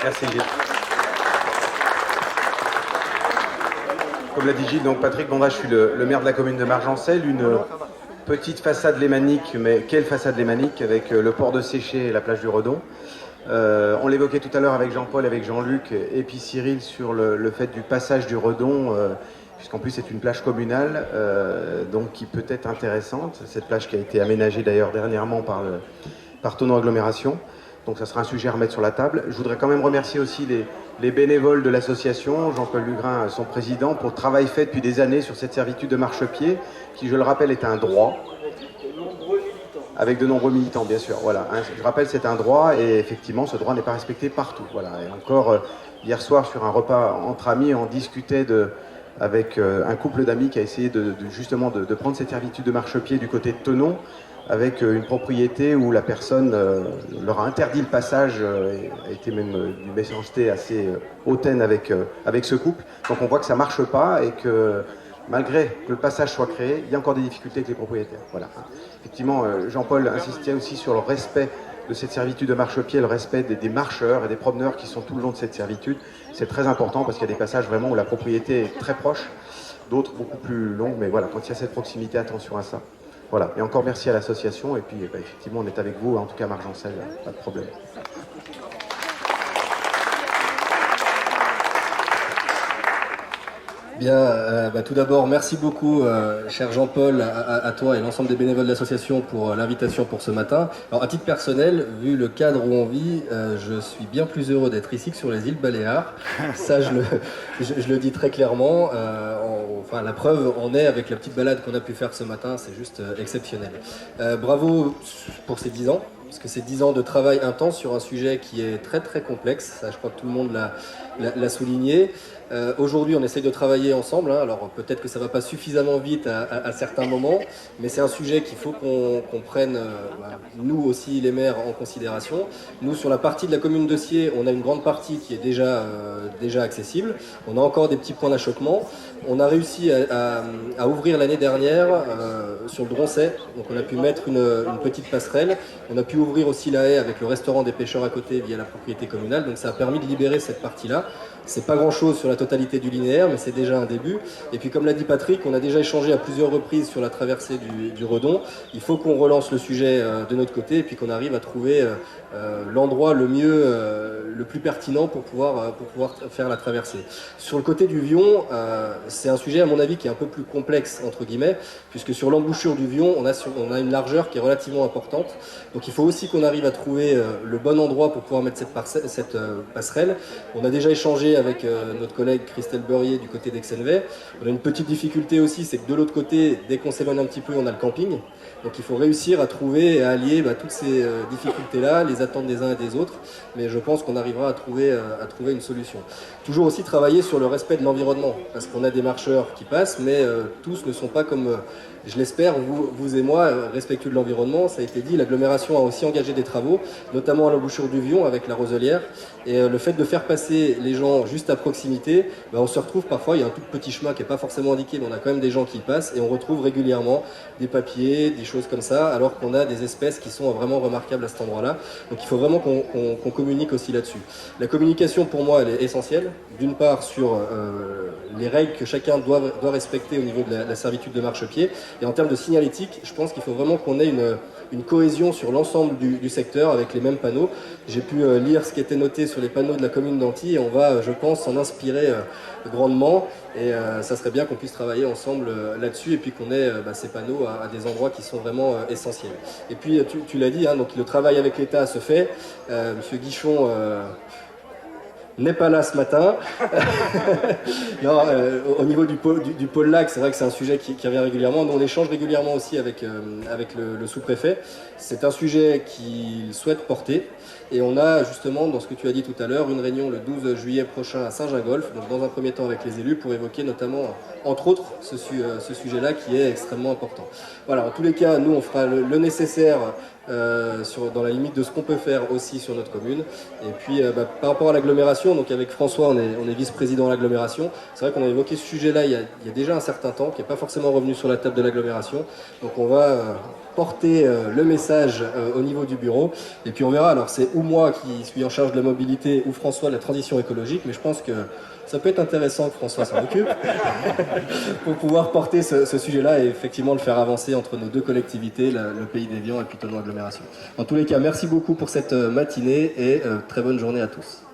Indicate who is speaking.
Speaker 1: Merci Gilles. Comme l'a dit Gilles, donc Patrick Bondra, je suis le maire de la commune de Margencel, une petite façade lémanique, mais quelle façade lémanique, avec le port de Séché et la plage du Redon. On l'évoquait tout à l'heure avec Jean-Paul, avec Jean-Luc et puis Cyril sur le fait du passage du Redon, puisqu'en plus c'est une plage communale, donc qui peut être intéressante. Cette plage qui a été aménagée d'ailleurs dernièrement par Tonon Agglomération. Donc ça sera un sujet à remettre sur la table. Je voudrais quand même remercier aussi les bénévoles de l'association, Jean-Paul Lugrin, son président, pour le travail fait depuis des années sur cette servitude de marchepied, qui, je le rappelle, est un droit. Avec de nombreux militants, bien sûr. Voilà. Je rappelle, c'est un droit, et effectivement, ce droit n'est pas respecté partout. Voilà. Et encore, hier soir, sur un repas entre amis, on discutait avec un couple d'amis qui a essayé justement de prendre cette servitude de marchepied du côté de Tonon, avec une propriété où la personne leur a interdit le passage, a été même d'une méchanceté assez hautaine avec ce couple. Donc on voit que ça ne marche pas et que malgré que le passage soit créé, il y a encore des difficultés avec les propriétaires. Voilà. Effectivement, Jean-Paul insistait aussi sur le respect de cette servitude de marchepied, le respect des marcheurs et des promeneurs qui sont tout le long de cette servitude. C'est très important parce qu'il y a des passages vraiment où la propriété est très proche, d'autres beaucoup plus longues, mais voilà, quand il y a cette proximité, attention à ça. Voilà, et encore merci à l'association, et puis effectivement on est avec vous, en tout cas à Margencel, pas de problème.
Speaker 2: Bien, tout d'abord, merci beaucoup, cher Jean-Paul, à toi et l'ensemble des bénévoles de l'association pour l'invitation pour ce matin. Alors, à titre personnel, vu le cadre où on vit, je suis bien plus heureux d'être ici que sur les îles Baléares. Ça, je le dis très clairement. Enfin, la preuve, on est avec la petite balade qu'on a pu faire ce matin, c'est juste exceptionnel. Bravo pour ces 10 ans. Parce que c'est 10 ans de travail intense sur un sujet qui est très très complexe, ça je crois que tout le monde l'a souligné. Aujourd'hui on essaye de travailler ensemble, hein. Alors peut-être que ça ne va pas suffisamment vite à certains moments, mais c'est un sujet qu'il faut qu'on prenne, nous aussi les maires, en considération. Nous sur la partie de la commune de Siers, on a une grande partie qui est déjà accessible, on a encore des petits points d'achoppement. On a réussi à ouvrir l'année dernière sur le Droncet, donc on a pu mettre une petite passerelle, on a pu ouvrir aussi la haie avec le restaurant des pêcheurs à côté via la propriété communale, donc ça a permis de libérer cette partie-là. C'est pas grand-chose sur la totalité du linéaire, mais c'est déjà un début. Et puis comme l'a dit Patrick, on a déjà échangé à plusieurs reprises sur la traversée du Redon. Il faut qu'on relance le sujet de notre côté et puis qu'on arrive à trouver l'endroit le mieux, le plus pertinent pour pouvoir faire la traversée. Sur le côté du Vion, c'est un sujet à mon avis qui est un peu plus complexe entre guillemets, puisque sur l'embouchure du Vion, on a une largeur qui est relativement importante. Donc il faut aussi qu'on arrive à trouver le bon endroit pour pouvoir mettre cette passerelle. On a déjà échangé avec notre collègue Christelle Beurrier du côté d'Aix-en-Vey. On a une petite difficulté aussi, c'est que de l'autre côté, dès qu'on s'éloigne un petit peu, on a le camping. Donc il faut réussir à trouver et à allier toutes ces difficultés-là, les attentes des uns et des autres. Mais je pense qu'on arrivera à trouver une solution. Toujours aussi travailler sur le respect de l'environnement, parce qu'on a des marcheurs qui passent, mais tous ne sont pas comme, je l'espère, vous et moi, respectueux de l'environnement. Ça a été dit, l'agglomération a aussi engagé des travaux, notamment à l'embouchure du Vion avec la Roselière. Et le fait de faire passer les gens juste à proximité, on se retrouve parfois, il y a un tout petit chemin qui n'est pas forcément indiqué, mais on a quand même des gens qui passent et on retrouve régulièrement des papiers, des choses comme ça, alors qu'on a des espèces qui sont vraiment remarquables à cet endroit-là. Donc il faut vraiment qu'on communique aussi là-dessus. La communication pour moi elle est essentielle, d'une part sur les règles que chacun doit respecter au niveau de la servitude de marchepied, et en termes de signalétique, je pense qu'il faut vraiment qu'on ait une cohésion sur l'ensemble du secteur avec les mêmes panneaux. J'ai pu lire ce qui était noté sur les panneaux de la commune d'Antilly et on va, je pense, s'en inspirer grandement, et ça serait bien qu'on puisse travailler ensemble là-dessus et puis qu'on ait ces panneaux à des endroits qui sont vraiment essentiels. Et puis tu l'as dit, hein, donc le travail avec l'État se fait. Monsieur Guichon n'est pas là ce matin. Non, au niveau du pôle lac, c'est vrai que c'est un sujet qui revient régulièrement. Nous, on échange régulièrement aussi avec le sous-préfet. C'est un sujet qu'il souhaite porter. Et on a justement, dans ce que tu as dit tout à l'heure, une réunion le 12 juillet prochain à Saint-Gingolph, donc dans un premier temps avec les élus, pour évoquer notamment, entre autres, ce sujet-là qui est extrêmement important. Voilà, en tous les cas, nous, on fera le nécessaire dans la limite de ce qu'on peut faire aussi sur notre commune. Et puis par rapport à l'agglomération, donc avec François, on est vice-président de l'agglomération. C'est vrai qu'on a évoqué ce sujet-là il y a déjà un certain temps, qui n'est pas forcément revenu sur la table de l'agglomération. Donc on va porter le message au niveau du bureau. Et puis on verra, alors c'est ou moi qui suis en charge de la mobilité ou François de la transition écologique, mais je pense que ça peut être intéressant que François s'en occupe pour pouvoir porter ce sujet-là et effectivement le faire avancer entre nos deux collectivités, le Pays d'Évian et Putonneau Agglomération. En tous les cas, merci beaucoup pour cette matinée et très bonne journée à tous.